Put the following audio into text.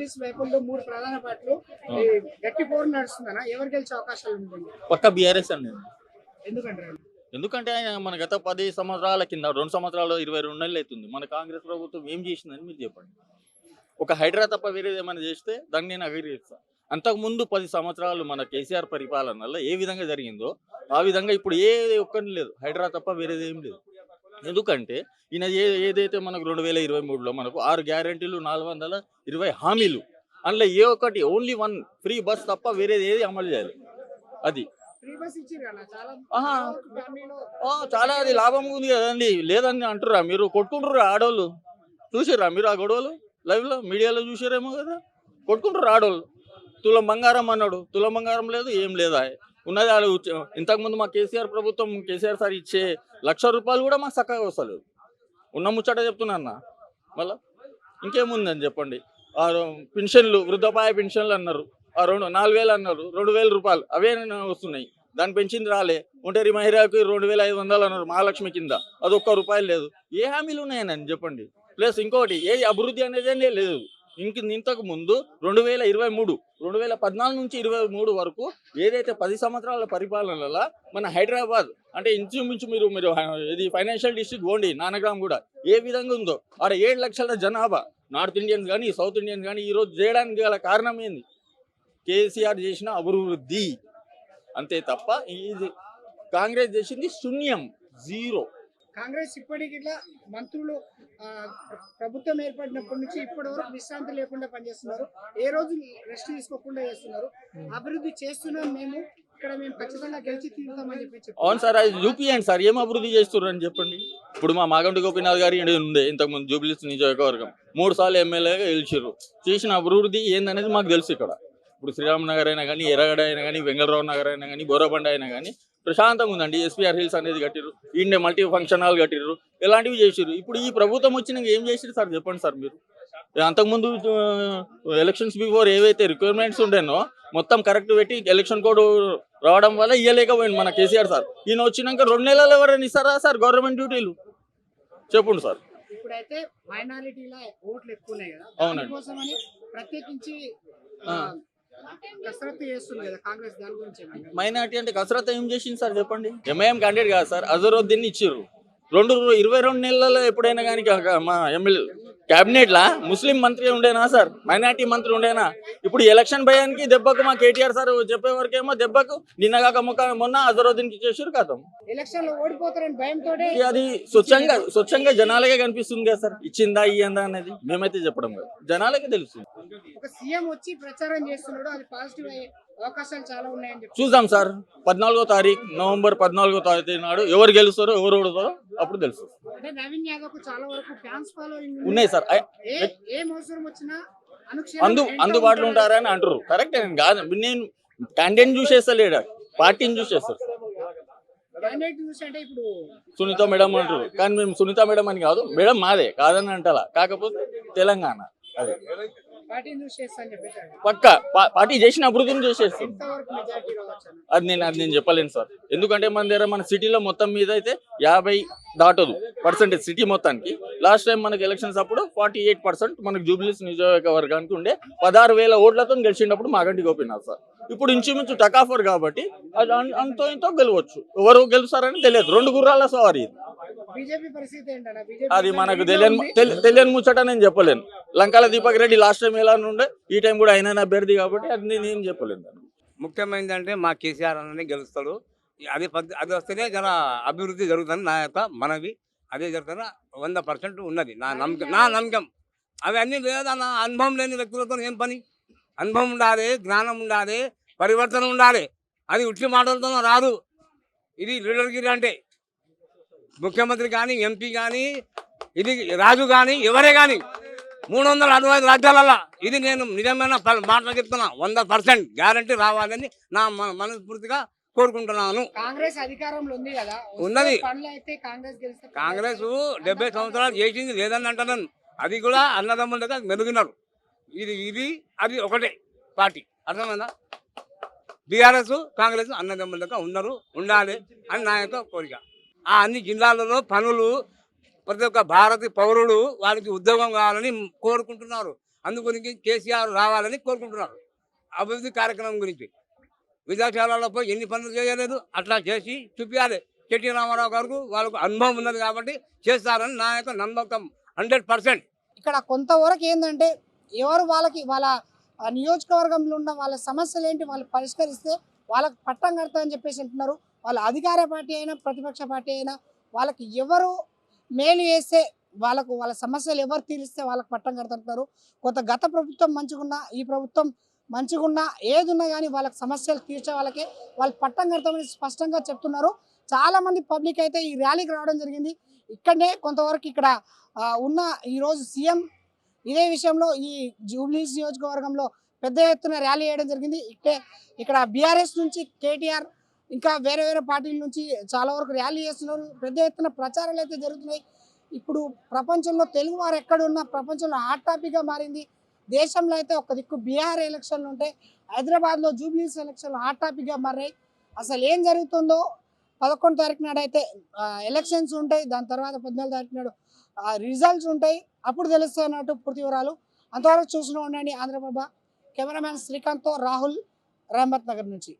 జూబ్లీస్ వైపుల్లో 3 ప్రధాన పార్టీలు ఈ గట్టి పోరు నడుస్తుందన్న ఎవరు గెలిచే అవకాశాలు ఉంటుంది? పక్క బీఆర్ఎస్ అండి. ఎందుకంటారు? ఎందుకంటే ఆయన మన గత 10 సంవత్సరాల కింద 2 సంవత్సరాలు 22 నెలలు అవుతుంది. మన కాంగ్రెస్ ప్రభుత్వం ఏం చేసిందని మీరు చెప్పండి. ఒక హైడ్రా తప్ప వేరేది ఏమైనా చేస్తే దాన్ని నేను అగ్రీస్తాను. అంతకుముందు 10 సంవత్సరాలు మన కేసీఆర్ పరిపాలనలో ఏ విధంగా జరిగిందో ఆ విధంగా ఇప్పుడు ఒక్కటి లేదు. హైడ్రా తప్ప వేరేది ఏం లేదు. ఎందుకంటే ఈయన ఏదైతే మనకు 2023లో మనకు 6 గ్యారెంటీలు 420 హామీలు, అందులో ఏ ఒక్కటి ఓన్లీ 1 ఫ్రీ బస్ తప్ప వేరేది ఏది అమలు చేయాలి. అది ఫ్రీ బస్ ఇచ్చిర్రు అన్న చాలా అది లాభం ఉంది కదండి. లేదని అంటుర్రా మీరు? కొట్టుకుంటారు ఆడోళ్ళు. చూసిర్రా మీరు ఆ గొడవలు? లైవ్లో మీడియాలో చూసారేమో కదా. కొట్టుకుంటారు ఆడోళ్ళు. తులం బంగారం అన్నాడు, తులం బంగారం లేదు, ఏం లేదా ఉన్నది. వాళ్ళు ఇంతకుముందు మా కేసీఆర్ ప్రభుత్వం కేసీఆర్ సార్ ఇచ్చే ₹1,00,000 కూడా మాకు చక్కగా వస్తలేదు. ఉన్న ముచ్చట చెప్తున్నా అన్న. మళ్ళీ ఇంకేముందని చెప్పండి. పెన్షన్లు, వృద్ధాపాయ పెన్షన్లు అన్నారు, 4,000 అన్నారు, ₹2,000 అవే వస్తున్నాయి. దాన్ని పెంచింది రాలే. ఒంటరి మహిళకి 2,500 అన్నారు మహాలక్ష్మి కింద, అది ₹1 లేదు. ఏ హామీలు ఉన్నాయని చెప్పండి. ప్లస్ ఇంకోటి ఏది అభివృద్ధి అనేది లేదు. ఇంతకు ముందు 2014 నుంచి 23 వరకు ఏదైతే 10 సంవత్సరాల పరిపాలనలో మన హైదరాబాద్ అంటే ఇంచుమించు మీరు ఇది ఫైనాన్షియల్ డిస్ట్రిక్ట్ పోండి, నానగ్రామ్ కూడా ఏ విధంగా ఉందో ఆడ 7 లక్షల జనాభా నార్త్ ఇండియన్స్ కానీ సౌత్ ఇండియన్స్ కానీ ఈరోజు చేయడానికి గల కారణం ఏంది? కేసీఆర్ చేసిన అభివృద్ధి అంతే తప్ప ఇది కాంగ్రెస్ చేసింది శూన్యం, జీరో. కాంగ్రెస్ ఇప్పటికి ఇట్లా మంత్రులు ప్రభుత్వం ఏర్పడినప్పటి నుంచి ఇప్పటి వరకు విశ్రాంతి లేకుండా పనిచేస్తున్నారు. ఏ రోజు రెస్ట్ తీసుకోకుండా చేస్తున్నారు. అభివృద్ధి చేస్తున్నాం మేము, ఇక్కడ మేము ఖచ్చితంగా గెలిచి తీరుతామని చెప్పి. అవును సార్, అది చూపియండి సార్. ఏం అభివృద్ధి చేస్తున్నారు అని చెప్పండి. ఇప్పుడు మా మాగంటి గోపీనాథ్ గారి ఉండే ఇంతకుముందు జూబ్లీస్ నియోజకవర్గం 3 సార్లు ఎమ్మెల్యేగా గెలిచారు. చేసిన అభివృద్ధి ఏందనేది మాకు తెలుసు. ఇక్కడ ఇప్పుడు శ్రీరామ్ నగర్ అయినా కానీ, ఎర్రగడ్డ అయినా కానీ, వెంగళరావు నగర్ అయినా కానీ, బోరబండ అయినా కానీ ప్రశాంతంగా ఉందండి. ఎస్పీఆర్ హిల్స్ అనేది కట్టిరు, ఇండే మల్టీ ఫంక్షన్ హాల్ కట్టిరు, ఇలాంటివి చేసిరు. ఇప్పుడు ఈ ప్రభుత్వం వచ్చినాక ఏం చేసిరు సార్ చెప్పండి సార్ మీరు. అంతకుముందు ఎలక్షన్స్ బిఫోర్ ఏవైతే రిక్వైర్మెంట్స్ ఉండేనో మొత్తం కరెక్ట్ పెట్టి ఎలక్షన్ కోడ్ రావడం వల్ల ఇవ్వలేకపోయింది మన కేసీఆర్ సార్. ఈయన వచ్చినాక 2 నెలలు ఎవరైనా ఇస్తారా సార్ గవర్నమెంట్ డ్యూటీలు? చెప్పండి సార్. ఇప్పుడైతే మైనారిటీల ఓట్లు ఎక్కువ ఉన్నాయి కదా, అవునండి, కోసమని ప్రత్యేకించి కసరత్తు చేస్తుంది కదా కాంగ్రెస్. దాని గురించి మైనార్టీ అంటే కసరత్తు ఏం చేసింది సార్ చెప్పండి. ఎంఐఎం క్యాండిడేట్ కాదు సార్, అజరుద్దీన్ ఇచ్చిర్రు. 22 నెలలలో ఎప్పుడైనా కానీ మా ఎమ్మెల్యే క్యాబినెట్ లా ముస్లిం మంత్రి ఉండేనా సార్? మైనార్టీ మంత్రి ఉండేనా? ఇప్పుడు ఎలక్షన్ భయానికి దెబ్బకు మా కేటీఆర్ సార్ చెప్పే వరకేమో దెబ్బకు నిన్నగాక మొన్న అజరుద్దీన్ కి చేసారు కదా. ఎలక్షన్ లో ఓడిపోతారని భయంతో అది స్వచ్ఛంగా జనాలకే కనిపిస్తుంది కదా సార్. ఇచ్చిందా ఇయ్యందా అనేది మేమైతే చెప్పడం కాదు, జనాలకే తెలుస్తుంది. ఒక సీఎం వచ్చి ప్రచారం చేస్తున్నాడు, అది పాజిటివ్ అయ్యే అవకాశాలు చాలా ఉన్నాయని చెప్పి చూద్దాం సార్. 14వ తారీఖు నవంబర్ 14వ తారీఖు నాడు ఎవరు గెలుస్తారో ఎవరు ఓడుతారో అప్పుడు తెలుసు. అంటే నవీన్ యాదవ్ కు చాలా వరకు ఫ్యాన్స్ ఫాలోయింగ్ ఉన్నాయి సార్. ఏం అవసరం వచ్చినా అందుబాటులో ఉంటారని అంటారు. కరెక్ట్ కాదు, నేను క్యాండిడేట్ చూసేస్తలేడా, పార్టీని చూసేస్తారు. ఇప్పుడు సునీత మేడం అంటారు, కానీ మేము సునీత మేడం అని కాదు, మేడం మాదే కాదని అంటలా, కాకపోతే తెలంగాణ అదే పక్క పార్టీ చేసిన అభివృద్ధిని చేసేస్తాం. అది నేను చెప్పలేను సార్. ఎందుకంటే మన దగ్గర మన సిటీలో మొత్తం మీద అయితే 50 దాటదు పర్సెంటేజ్ సిటీ మొత్తానికి. లాస్ట్ టైం మనకి ఎలక్షన్స్ అప్పుడు 48% మనకు జూబ్లీస్ నియోజకవర్గానికి ఉండే 16,000 ఓట్లతో గెలిచినప్పుడు మాగంటి గోపీనాథ్ సార్. ఇప్పుడు ఇంచుమించు టకాఫర్ కాబట్టి అది అంతో ఇంతో గెలవచ్చు. ఎవరు గెలుస్తారని తెలియదు. 2 గుర్రాల సవారీ. అది మనకు తెలియని ముచ్చట నేను చెప్పలేను. లంకాల దీపక్ రెడ్డి లాస్ట్ టైం ఎలా ఉండే, ఈ టైం కూడా ఆయన అభ్యర్థి కాబట్టి అది నేను చెప్పలేను. ముఖ్యమైనదంటే మా కేసీఆర్ అన్ననే గెలుస్తాడు. అది వస్తేనే జర అభివృద్ధి జరుగుతుంది నా యొక్క మనవి. అదే జరుగుతున్నా 100% ఉన్నది నా నమ్మకం. అవి అన్నీ లేదా నా అనుభవం లేని వ్యక్తులతో ఏం పని? అనుభవం ఉండాలి, జ్ఞానం ఉండాలి, పరివర్తన ఉండాలి. అది ఉట్టి మాటలతో రాదు. ఇది లీడర్గిరి అంటే ముఖ్యమంత్రి కానీ, ఎంపీ కానీ, ఇది రాజు కానీ, ఎవరే కానీ 365 రాజ్యాలలో ఇది నేను నిజమైన మాటలు చెప్తున్నా. 100% గ్యారంటీ రావాలని నా మనస్ఫూర్తిగా కోరుకుంటున్నాను. కాంగ్రెస్ అధికారంలో ఉంది కదా, ఉన్నది. కాంగ్రెస్ 70 సంవత్సరాలు చేసింది లేదని అంటున్నాను. అది కూడా అన్నదమ్ముల దగ్గర మెరుగున్నారు. ఇది అది ఒకటే పార్టీ, అర్థమైందా? బీఆర్ఎస్ కాంగ్రెస్ అన్నదమ్ముల దగ్గర ఉండాలి అని నా యొక్క కోరిక. ఆ అన్ని జిల్లాలలో పనులు ప్రతి ఒక్క భారతీయ పౌరుడు వారికి ఉద్యోగం కావాలని కోరుకుంటున్నారు. అందుగురించి కేసీఆర్ రావాలని కోరుకుంటున్నారు అభివృద్ధి కార్యక్రమం గురించి. విదేశాలలో పోయి ఎన్ని పనులు చేయలేదు, అట్లా చేసి చూపించాలి. కేటీ రామారావు గారికి వాళ్ళకు అనుభవం ఉన్నది కాబట్టి చేస్తారని నా యొక్క నమ్మకం 100%. ఇక్కడ కొంతవరకు ఏంటంటే ఎవరు వాళ్ళ నియోజకవర్గంలో ఉన్న వాళ్ళ సమస్యలు ఏంటి వాళ్ళు పరిష్కరిస్తే వాళ్ళకి పట్టం కడతా అని చెప్పేసి అంటున్నారు. వాళ్ళ అధికార పార్టీ అయినా ప్రతిపక్ష పార్టీ అయినా వాళ్ళకి ఎవరు మేలు చేస్తే వాళ్ళ సమస్యలు ఎవరు తీరిస్తే వాళ్ళకి పట్టం కడుతుంటున్నారు. గత ప్రభుత్వం మంచిగున్నా ఈ ప్రభుత్వం మంచిగున్నా ఏదున్నా కానీ వాళ్ళకి సమస్యలు తీర్చే వాళ్ళకే వాళ్ళు పట్టం కడతామని స్పష్టంగా చెప్తున్నారు. చాలామంది పబ్లిక్ అయితే ఈ ర్యాలీకి రావడం జరిగింది. ఇక్కడనే కొంతవరకు ఇక్కడ ఉన్న ఈరోజు సీఎం ఇదే విషయంలో ఈ జూబ్లీహిల్స్ నియోజకవర్గంలో పెద్ద ఎత్తున ర్యాలీ చేయడం జరిగింది. ఇక్కడ బీఆర్ఎస్ నుంచి కేటీఆర్ ఇంకా వేరే వేరే పార్టీల నుంచి చాలా వరకు ర్యాలీ చేస్తున్నారు. పెద్ద ఎత్తున ప్రచారాలు అయితే జరుగుతున్నాయి. ఇప్పుడు ప్రపంచంలో తెలుగు వారు ఎక్కడున్నా ప్రపంచంలో హాట్ టాపిక్గా మారింది. దేశంలో అయితే ఒక దిక్కు బీహార్ ఎలక్షన్లు ఉంటాయి, హైదరాబాద్లో జూబ్లీహిల్స్ ఎలక్షన్లు హాట్ టాపిక్గా మారాయి. అసలు ఏం జరుగుతుందో 11 తారీఖు నాడు అయితే ఎలక్షన్స్ ఉంటాయి. దాని తర్వాత 14 తారీఖు నాడు రిజల్ట్స్ ఉంటాయి. అప్పుడు తెలుస్తాయి అన్నట్టు పూర్తి వివరాలు. అంతవరకు చూస్తూనే ఉండండి ఆంధ్రప్రభ. కెమెరామ్యాన్ శ్రీకాంత్తో రాహుల్, రహమత్ నగర్ నుంచి.